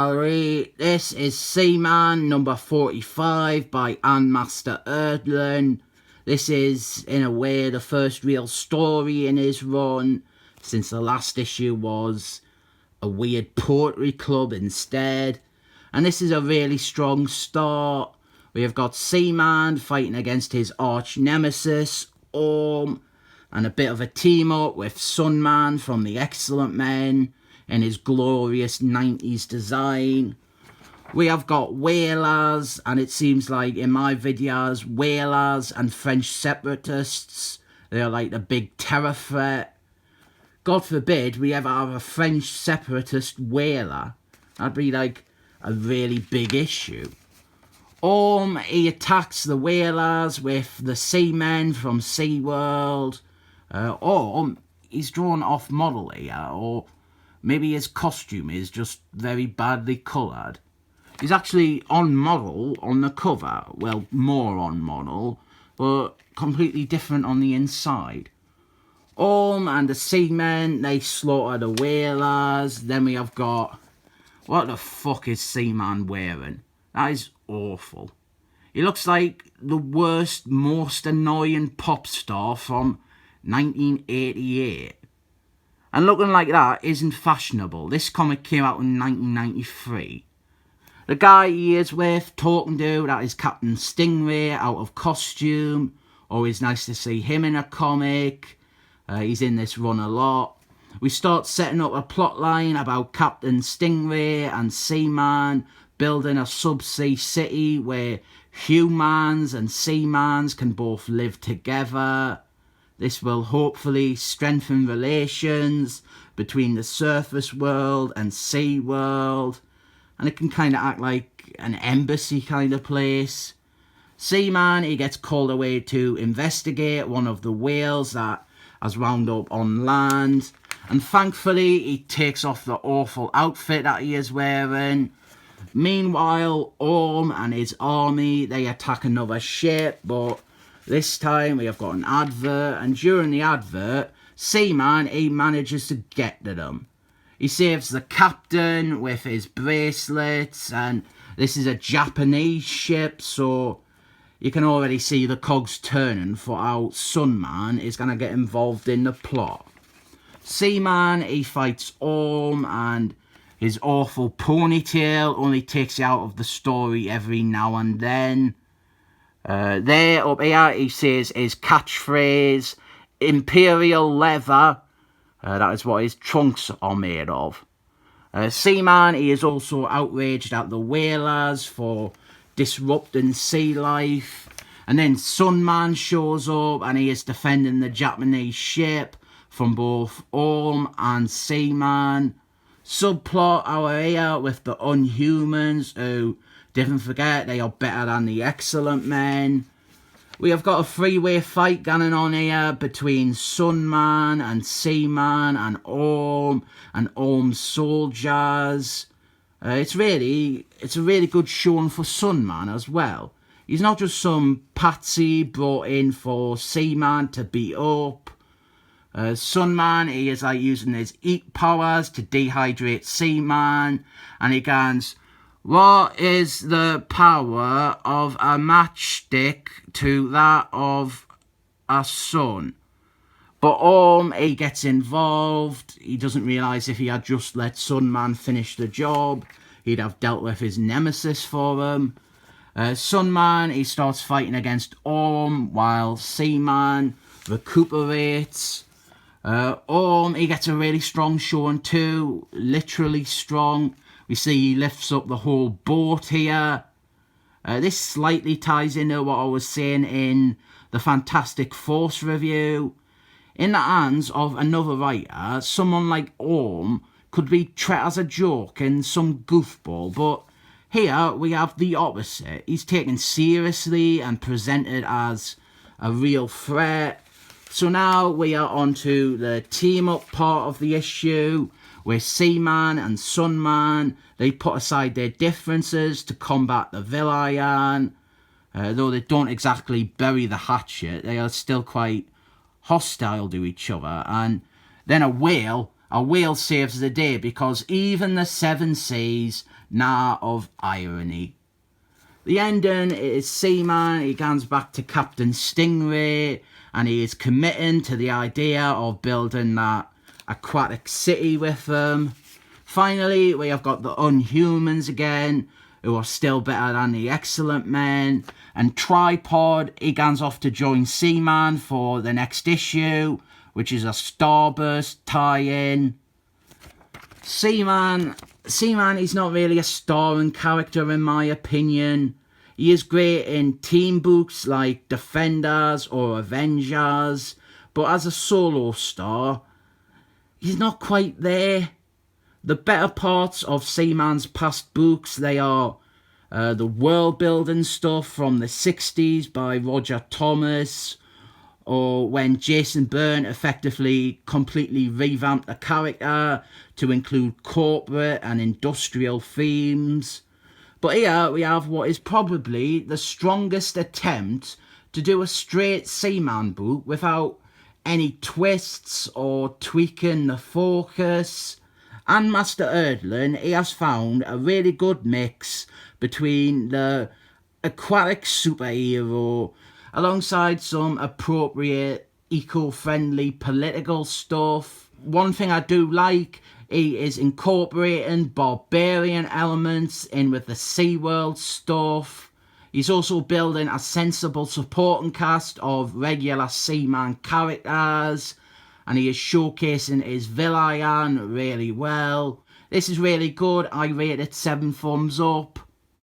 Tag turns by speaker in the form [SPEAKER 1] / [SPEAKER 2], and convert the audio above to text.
[SPEAKER 1] Gallery. This is Seaman number 45 by Master Herdling. This is, in a way, the first real story in his run, since the last issue was a weird poetry club instead. And this is a really strong start. We have got Seaman fighting against his arch nemesis, Orm, and a bit of a team up with Sunman from the Excellent Men in his glorious 90s design. We have got whalers, and it seems like in my videos, whalers and French separatists, they're like the big terror threat. God forbid we ever have a French separatist whaler. That'd be like a really big issue. Orm, he attacks the whalers with the seamen from SeaWorld. Orm, he's drawn off model here, or maybe his costume is just very badly coloured. He's actually on model on the cover, well, more on model, but completely different on the inside. Orm and the seamen, they slaughter the whalers. Then we have got, what the fuck is Seaman wearing? That is awful. He looks like the worst, most annoying pop star from 1988. And looking like that isn't fashionable. This comic came out in 1993. The guy he is with, talking to, that is Captain Stingray out of costume. Always nice to see him in a comic. He's in this run a lot. We start setting up a plot line about Captain Stingray and Seaman building a subsea city where humans and seamans can both live together. This will hopefully strengthen relations between the surface world and sea world. And it can kind of act like an embassy kind of place. Seaman, he gets called away to investigate one of the whales that has wound up on land. And thankfully, he takes off the awful outfit that he is wearing. Meanwhile, Orm and his army, they attack another ship, but this time we have got an advert, and during the advert, Seaman, he manages to get to them. He saves the captain with his bracelets, and this is a Japanese ship, so you can already see the cogs turning for how Sunman is going to get involved in the plot. Seaman, he fights Orm, and his awful ponytail only takes you out of the story every now and then. There, up here, he says his catchphrase, Imperial Leather. That is what his trunks are made of. Seaman, he is also outraged at the whalers for disrupting sea life. And then Sunman shows up and he is defending the Japanese ship from both Orm and Seaman. Subplot our here with the Unhumans, who, didn't forget, they are better than the Excellent Men. We have got a three-way fight going on here between Sunman and Seaman and Orm's soldiers. It's a really good showing for Sunman as well. He's not just some patsy brought in for Seaman to beat up. Sunman, he is like using his heat powers to dehydrate Seaman, and he goes, what is the power of a matchstick to that of a sun? But Orm, he gets involved. He doesn't realise if he had just let Sunman finish the job, he'd have dealt with his nemesis for him. Sunman, he starts fighting against Orm while Seaman recuperates. Orm, he gets a really strong showing too, literally strong. We see he lifts up the whole boat here. This slightly ties into what I was saying in the Fantastic Force review. In the hands of another writer, someone like Orm could be treated as a joke and some goofball, but here we have the opposite. He's taken seriously and presented as a real threat. So now we are on to the team-up part of the issue, where Seaman and Sunman, they put aside their differences to combat the villain. Though they don't exactly bury the hatchet, they are still quite hostile to each other. And then a whale a whale saves the day because even the seven seas know of irony. The ending is Seaman, he goes back to Captain Stingray and he is committing to the idea of building that aquatic city with them. Finally, we have got the Unhumans again, who are still better than the Excellent Men. And Tripod, he goes off to join Seaman for the next issue, which is a Starburst tie-in. Seaman, he's not really a starring character in my opinion. He is great in team books like Defenders or Avengers, but as a solo star, he's not quite there. The better parts of Seaman's past books, they are the world building stuff from the 60s by Roger Thomas, or when Jason Byrne effectively completely revamped the character to include corporate and industrial themes. But here we have what is probably the strongest attempt to do a straight Seaman book without any twists or tweaking the focus. And Master Herdling, he has found a really good mix between the aquatic superhero alongside some appropriate eco-friendly political stuff. One thing I do like, he is incorporating barbarian elements in with the SeaWorld stuff. He's also building a sensible supporting cast of regular Seaman characters, and he is showcasing his villain really well. This is really good. I rate it 7 thumbs up.